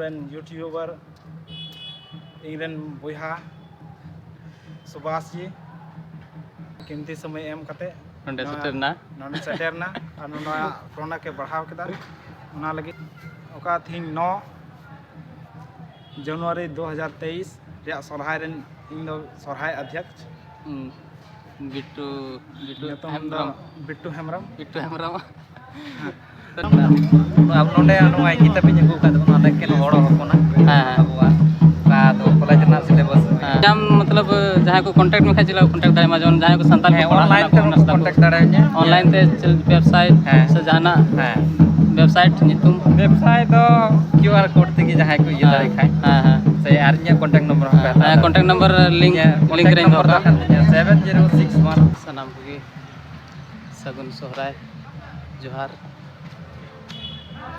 ᱟᱵᱚᱨᱮᱱ यूट्यूबर ᱤᱧᱨᱮᱱ ᱵᱚᱭᱦᱟ सुभाष जी कीमती समय एम कते नोंडे सेटेरना और नोना कोरोना के बढ़ाव केदा ओना लगी ओका थी 9 जनवरी 2023 रे सोरहाय रेन इन दो सोरहाय अध्यक्ष बिट्टू हेमरम अब नोंडे नोआ किताब पे जगू का तो ना के होड़ होकोना अबवा का तो कॉलेज ना सिलेबस जाम मतलब जहां को कांटेक्ट में खाजिला कांटेक्ट दाय माजन जहां को संतान को ऑनलाइन ते कांटेक्ट दाड़ायने ऑनलाइन ते वेबसाइट से जाना वेबसाइट नितुम वेबसाइट दो क्यूआर कोड तेगी जहां को ये दाड़े खाय से यार इन कांटेक्ट नंबर हो कांटेक्ट नंबर लिंक रे दो 7061 सनाम की सगुन सोहराय जोहार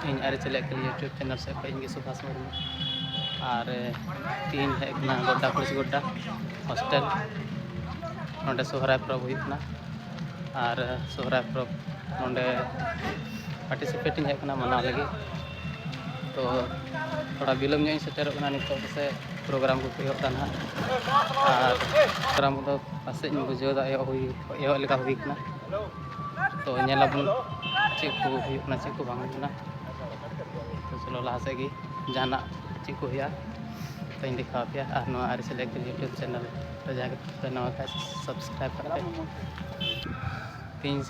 इन आरे चले के यूट्यूब चैनल से पेंगे सुभाष मुर्मू और तीन है इतना गोड्डा पुलिस गोड्डा हॉस्टल नोंडे सोहराय प्रभ हुईना और सोहराय प्रभ नोंडे पार्टिसिपेटिंग है मना लगे तो थोड़ा विलम्ब नहीं सेटरना नितो से प्रोग्राम को होता ना और प्रोग्राम को पासे बुझे यो लेका हुईना तो नेलाबन चेक को बांग तो चलो लहा से जाना चेक को हुआ तो इन दिखा पे और नवा आर सेलेक्ट यूट्यूब चैनल तो जाके नवा का सब्सक्राइब करते तीन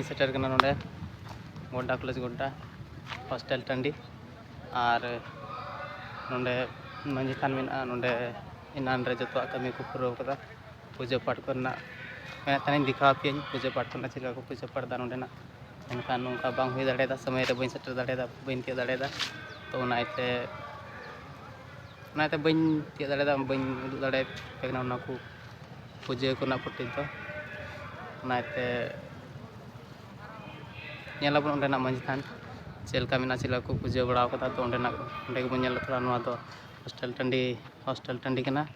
सेटर करना नोडे गोड्डा कॉलेज गोड्डा हॉस्टल टंडी और नोडे मंजी थान में नोडे इनान रे जतो कमी को पूरा कदा पूजा पाठ करना मैं थाने दिखा पे पूजा पाठ करना चिला को पूजा पाठ दा नोडे ना एनखान नोंका बांग हुई दाड़ेदा समय रे बइन सेटर दाड़ेदा बइन के दाड़ेदा तो नाइते बइन के दाड़ेदा बइन उदु दाड़े पेगना ना को पूजा को ना पट्टी तो नाइते नेलाबन ओंडेना मंजी थान चेलका मेना चिला को पूजा बड़ाव कदा तो ओंडेना ओंडे को नेल थोड़ा नवा तो हॉस्टल टंडी कना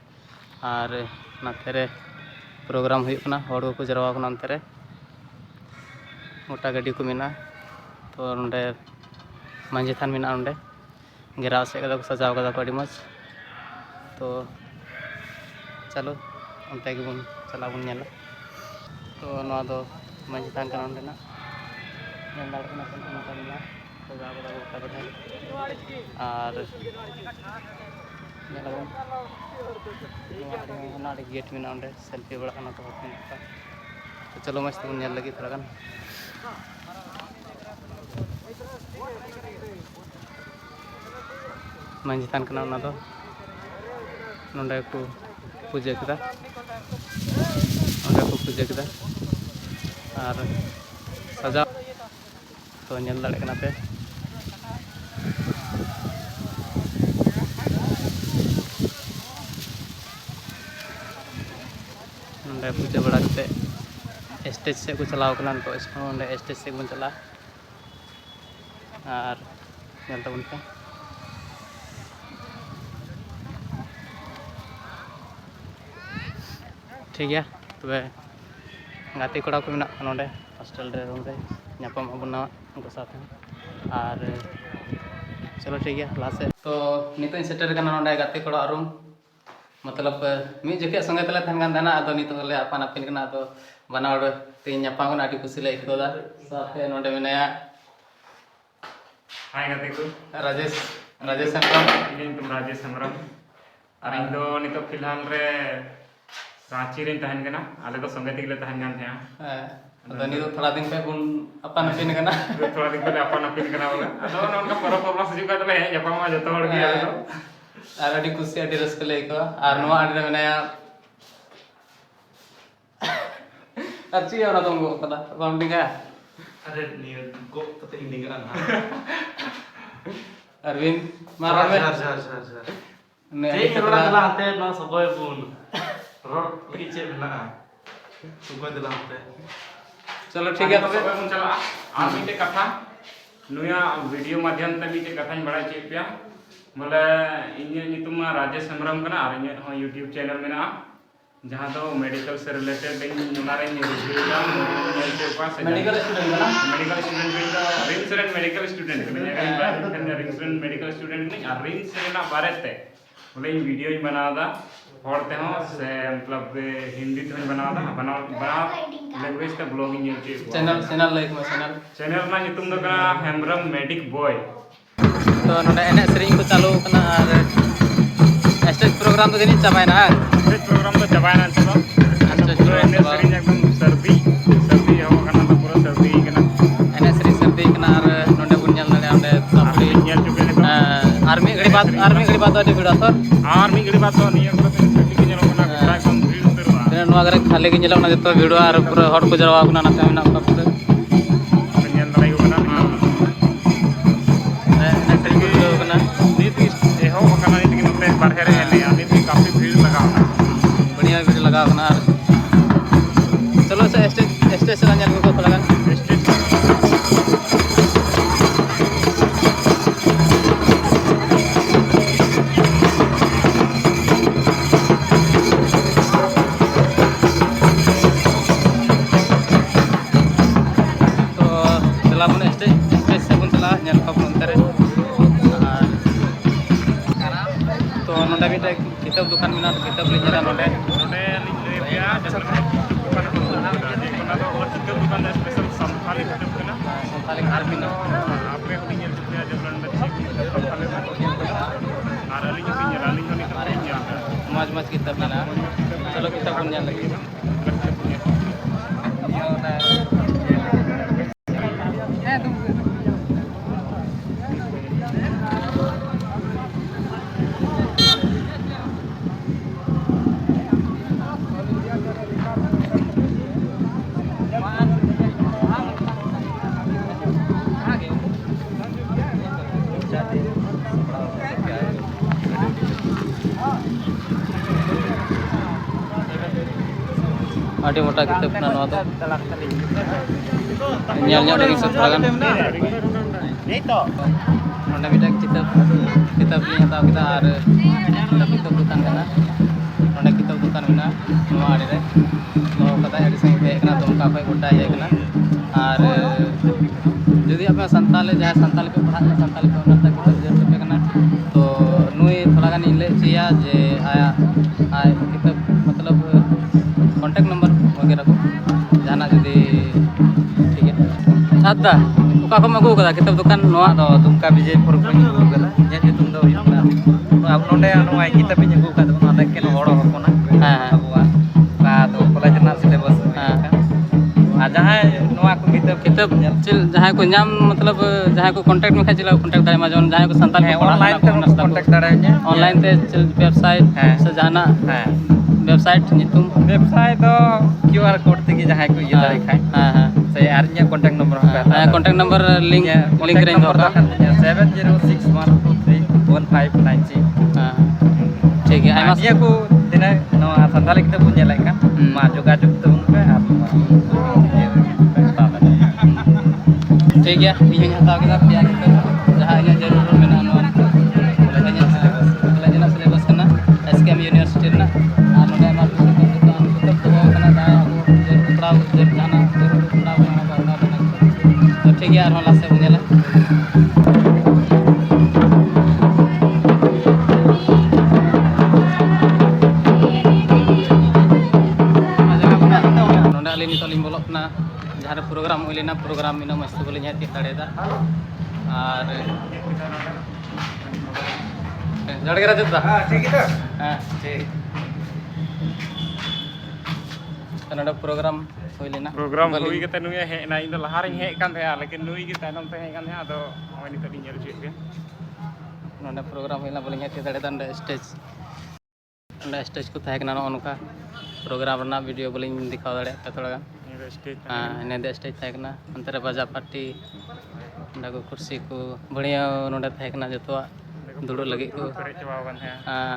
और नाते रे प्रोग्राम हुई कना हड़ को जरवा कना अंते रे मोटा गाड़ी को मेना तो नोंडे मंजी थान मेना ओंडे घेराव से कदा को सजाव कदा को अड़ी मज तो चलो अंते के बन चला बन नेला तो नवा दो मंजी थान कना ओंडे ना नेल दाड़ कना कना सजाव कदा को कदा और नेलाबन ना गेट मेना ओंडे सेल्फी बड़ा कना तो चलो मस्त बन नेल लगी थोड़ा गान मंजी थान कना ना दो नोंडे को पूजा केदा और सजा तो नेल दाड़े कना पे नोंडे पूजा बड़ा कते स्टेज से को चलाव कना तो नोंडे स्टेज से बन चला और नेल तबन पे ठीक है तबे गाते कोड़ा को मेना नोंडे हॉस्टल रे रूम रे ᱧᱟᱯᱟᱢ ᱟᱵᱚᱱ उनको साथ और चलो ठीक है लास्ट से तो नितो सेटर करना नोंडे गाते कोड़ा रूम मतलब मी जके संगे तले तहन गान दाना अदो नितो ले अपन अपन कना तो बनावड़ तीन ᱧᱟᱯᱟᱢ ᱟᱹᱰᱤ ᱠᱩᱥᱤ ᱞᱮ ᱟᱹᱭᱠᱟᱹᱣᱫᱟ साथे नोंडे मेनाया हाय गाते को राजेश हेम्ब्रम और इन दो नितो फिलहाल रे रांची रे तहन कना आले तो संगे तिगले तहन गान थे अदो नितो थोड़ा दिन पे बुन अपन अपन कना थोड़ा दिन पहले अपन अपन कना बोले अदो नोनका परब सजू का तले ᱧᱟᱯᱟᱢ जतो हड़ के आले तो और अड़ी खुशी अड़ी रस्क ले को और नवा अड़ी मेनाया अच्छी है ना तुमको पता बाउंडिंग है अरे नी गो कते इंडिंग ना अरविंद मारा में ने रोड़ा दला हते ना सबय बुन रोड लगी चे ना सबय दला हते चलो ठीक है तबे बन चला आ मिटे कथा नुया वीडियो माध्यम ते मिटे कथाኝ बड़ा चे पिया बोले इन नितुम राजेश हेम्ब्रम कना और इन यूट्यूब चैनल मेना जहाँ तो मेडिकल से रिलेटेड उनारे रिव्यू दा नेल के पास मेडिकल स्टूडेंट ना मेडिकल स्टूडेंट भी तो रिम्स रेन मेडिकल स्टूडेंट ने रिम्स रेन मेडिकल स्टूडेंट नहीं और रिम्स रेना बारेते बोले वीडियो ही बनादा होड़ते हो से मतलब हिंदी तो बनादा बना लैंग्वेज का ब्लॉगिंग ये चैनल लाइक में चैनल ना नितुम दो कना हेम्ब्रम मेडिक बॉय तो नोडे एने सेरिंग को चालू कना और स्टेज प्रोग्राम तो दिन चाबायना स्टेज प्रोग्राम तो चाबायना चलो स्टेज प्रोग्राम एकदम सर्दी हो कना तो पूरा सर्दी कना एने सेरिंग सर्दी कना और नोडे बुन ñal nale onde tapri ñal चुके ने आर्मी गड़ी बात अडी बिड़ा सर आर्मी गड़ी बात तो निया को तो ñalo कना गोटा एकदम भीड़ उतरवा तेरे नुआ करे खाली के ñalo ना जतो वीडियो और पूरा हट को जरवा कना ना मेना का पूरा ñal दलाई को कना एने सेरिंग को कना नीति एहो कना नीति के नते बाहर रे हेले नीति काफी भीड़ लगा बढ़िया वीडियो लगा कना चलो से स्टेज से ñal को थोड़ा गान किताब दुकान में किताब ले जाना नोडे नोडे ले गया जैसे दुकान को कोना तो किताब दुकान स्पेशल संथाली किताब कना संथाली आर्मी ना आपने हुडी ñel चुकिया जबरन में संथाली और अली की ñalaली होनी तो मज किताब ना चलो किताब बन जाने लगी आड़ी मोटा किताब ना नवा तो ñal lagi setragan नहीं तो नोडे मिटा किताब li hataw kita ar kitab dukan kana नोडे किताब दुकान में नवा आड़ी रे तो कता आड़ी संग हे kana दुमका पे गोटा हे kana और यदि आप संताले जहाँ संताल पे पढ़ा संताल पे उन्नत किताब जरूर पे kana तो नुई थोड़ा गानी ले चिया जे आया किताब मतलब कॉन्टैक्ट नंबर वगैरह को जाना जदी ठीक है छादा ओका को मगु कदा किताब दुकान नवा दो दुमका विजयपुर को ᱧᱩ कदा ᱧᱮ ᱧᱩᱛᱩᱢ ᱫᱚ ᱦᱩᱭᱩᱜ ᱠᱟᱱᱟ अब नोडे ᱱᱚᱣᱟ किताब ᱧᱩ ᱠᱟᱫᱟ ᱚᱱᱟ ᱮᱠᱮᱱ ᱦᱚᱲ ᱦᱚᱯᱚᱱᱟ ᱟᱵᱚᱣᱟ ᱚᱠᱟ ᱫᱚ ᱠᱚᱞᱮᱡᱽ ᱨᱮᱱᱟᱜ सिलेबस आ जहां नोवा को किताब चिल जहां को नाम मतलब जहां को कांटेक्ट में खाचिला कांटेक्ट दाय माजन जहां को संताल में ऑनलाइन ते कांटेक्ट दाड़ायnya ऑनलाइन ते चिल वेबसाइट से जाना वेबसाइट नितुम वेबसाइट दो क्यूआर कोड तेगी जहां को ये दाड़े खाय हां से आरnya contact number contact number link रे नंबर 7061231596 हां ठीक है आइमा ये को दिना नोवा संताली किताब बुन ñelai kan मा जोगाजोग तो उनका आप ठीक है ᱤᱧ हता केदा पिया किताब जहां ᱤᱧ जरूर मेना नोवा कॉलेज सिलेबस करना एसकेएम यूनिवर्सिटी ना और नोडे मा किताब तो kana दाय जो पढ़ाव जो जाना जरूर पढ़ाव ना तो ठीक है और होला से बुझला नोडे अली नितो लिंग बोलक ना जहां प्रोग्राम होइलेना प्रोग्राम मिना मस्त बोले हेती दाड़ेदा और जड़गे राजदा हां ठीक है हां ठीक कनाडा प्रोग्राम होइलेना प्रोग्राम हुई के नुई हे ना इन लहा रे हे कान थे लेकिन नुई के तायनम ते हे कान थे आदो होय नि तडी ñel चुके नोडे प्रोग्राम होइला बोले हेती दाड़ेदा स्टेज को थाहे कना नोका प्रोग्राम रना वीडियो बोले दिखाव दाड़े थोड़ा गान स्टेज हाँ इन्हें स्टेज थाहे कना अंतरे बाजा पार्टी को कुर्सी को बढ़िया नोडे थाहे कना जतो दुड़ो लगे को पेरे चबाव बन है हां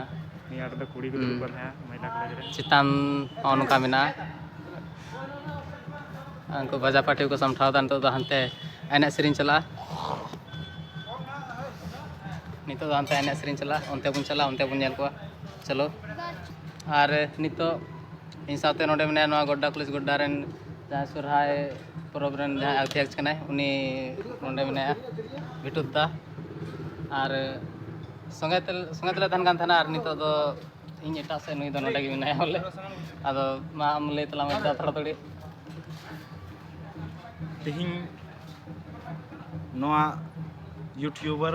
निया तो कुड़ी को दुड़ बन है महिला कॉलेज रे चितान अनुका मिना अंको बाजा पार्टी को समठाव दान तो हंते एने सेरिन चला नितो हंते एने सेरिन चला उनते बुन चला उनते बुन ñel को चलो और नितो इन साथे नोडे मने नोआ गोड्डा कॉलेज गोड्डा रेन जहाँ सोरहाय परब रेन जहाँ अध्यक्ष कनाय उनी नोडे मने बिटुदा और संगे तेले तहन कान थाना और नितो दो इन एटा से नुई दो नोडे गे मेनाया बोले आदो मा आम लई तला मा थोड़ा थोड़ी तिहिं नोआ यूट्यूबर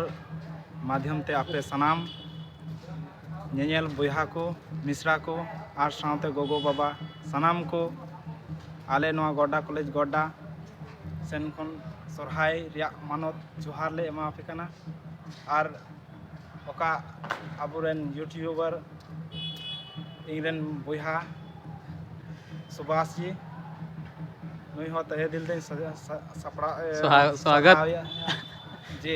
माध्यम ते आपे सनाम नेनेल बोहा को मिश्रा को और साथे गोगो बाबा सनाम को आले नोआ गोड्डा कॉलेज गोड्डा सेन खन सोरहाय रिया मानत जोहार ले एमा पे कना और ओका अबुरेन यूट्यूबर इरेन बोहा सुभाष जी नुई हो तहे दिल दे सपड़ा स्वागत जे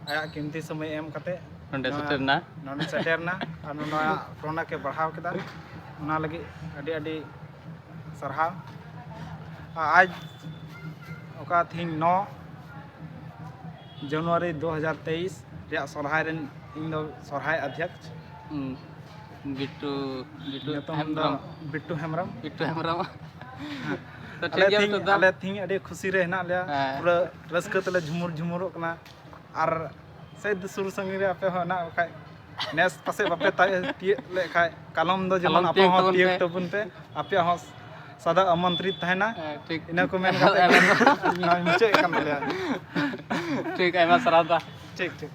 आया कीमती समय एम कते नोडे सेटरना और नोआ प्रोना के बढ़ाव केदा उना लगी अडी अडी सरहाव आज ओका थिंग 9 जनवरी 2023 रिया सोरहाय रेन इन दो सोरहाय अध्यक्ष बिट्टू बिट्टू हेमरम तो ठीक है तो आले थिंग अडी खुशी रे हेना ले पूरा रस्क तले झुमुर झुमुर कना और सैद सुर संगी रे आपे हो ना खाय नेस पासे बापे ती ले खाय कलम दो जेमन आपे हो तियक तबुन पे आपे हो सदा आमंत्रित तहना ठीक इना को मेन करते मुचे कन ले ठीक है मैं सरादा ठीक